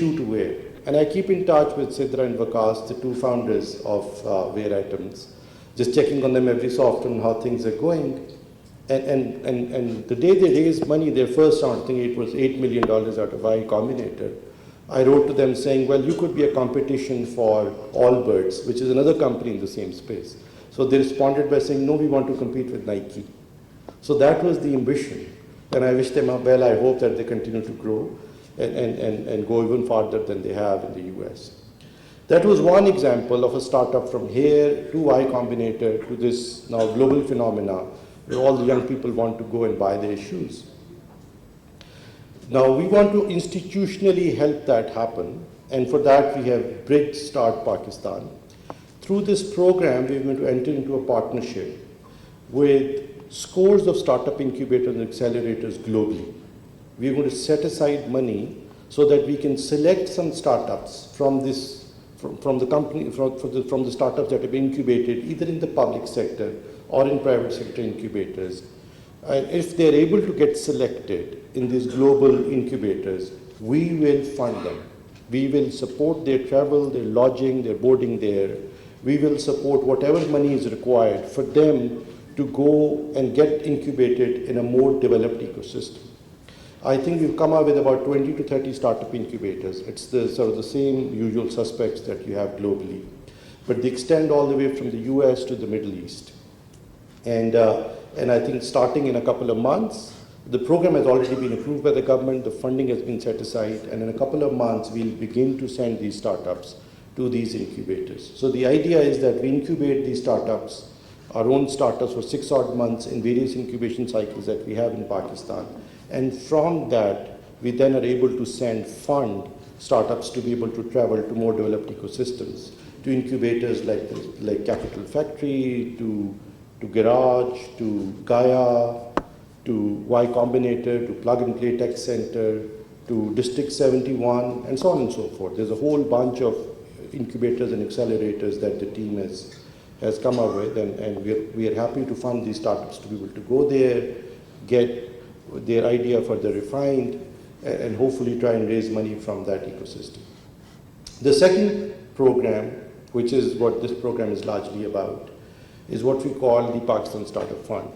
shoe to wear. And I keep in touch with Sidra and Vakas, the two founders of Wear Items, just checking on them every so often how things are going. And the day they raised money, their first round, I think it was $8 million out of Y Combinator, I wrote to them saying, well, you could be a competition for Allbirds, which is another company in the same space. So they responded by saying, no, we want to compete with Nike. So that was the ambition. And I wish them well. I hope that they continue to grow and go even farther than they have in the US. That was one example of a startup from here to Y Combinator to this now global phenomena where all the young people want to go and buy their shoes. Now we want to institutionally help that happen, and for that we have Bridge Start Pakistan. Through this program, we're going to enter into a partnership with scores of startup incubators and accelerators globally. We're going to set aside money so that we can select some startups from the startups that have been incubated either in the public sector or in private sector incubators. And if they're able to get selected in these global incubators, we will fund them. We will support their travel, their lodging, their boarding there. We will support whatever money is required for them to go and get incubated in a more developed ecosystem. I think we've come up with about 20 to 30 startup incubators. It's the sort of the same usual suspects that you have globally, but they extend all the way from the US to the Middle East. And I think starting in a couple of months, the program has already been approved by the government, the funding has been set aside, and in a couple of months we'll begin to send these startups to these incubators. So the idea is that we incubate these startups, our own startups, for 6 odd months in various incubation cycles that we have in Pakistan. And from that, we then are able to fund startups to be able to travel to more developed ecosystems, to incubators like Capital Factory, to Garage, to Gaia, to Y Combinator, to Plug and Play Tech Center, to District 71, and so on and so forth. There's a whole bunch of incubators and accelerators that the team has come up with, and we are happy to fund these startups to be able to go there, get their idea further refined, and hopefully try and raise money from that ecosystem. The second program, which is what this program is largely about, is what we call the Pakistan Startup Fund.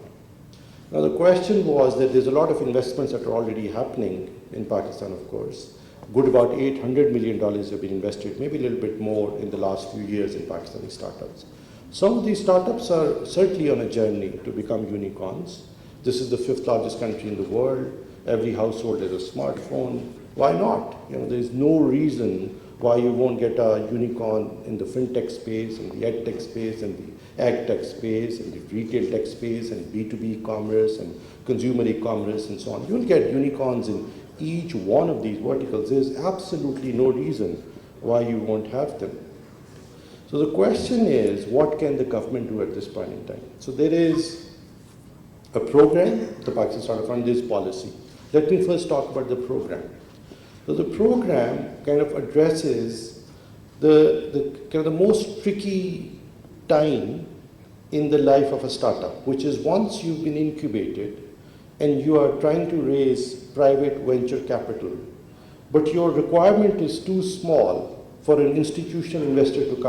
Now the question was that there's a lot of investments that are already happening in Pakistan, of course. Good about $800 million have been invested, maybe a little bit more in the last few years in Pakistani startups. Some of these startups are certainly on a journey to become unicorns. This is the 5th largest country in the world. Every household has a smartphone. Why not? There's no reason why you won't get a unicorn in the fintech space, and the edtech space, and the agtech space, and the retail tech space, and B2B commerce, and consumer e-commerce, and so on. You'll get unicorns in each one of these verticals. There's absolutely no reason why you won't have them. So the question is, what can the government do at this point in time? So there is a program, the Pakistan Startup Fund, this policy. Let me first talk about the program. So the program kind of addresses the most tricky time in the life of a startup, which is once you've been incubated and you are trying to raise private venture capital, but your requirement is too small for an institutional investor to come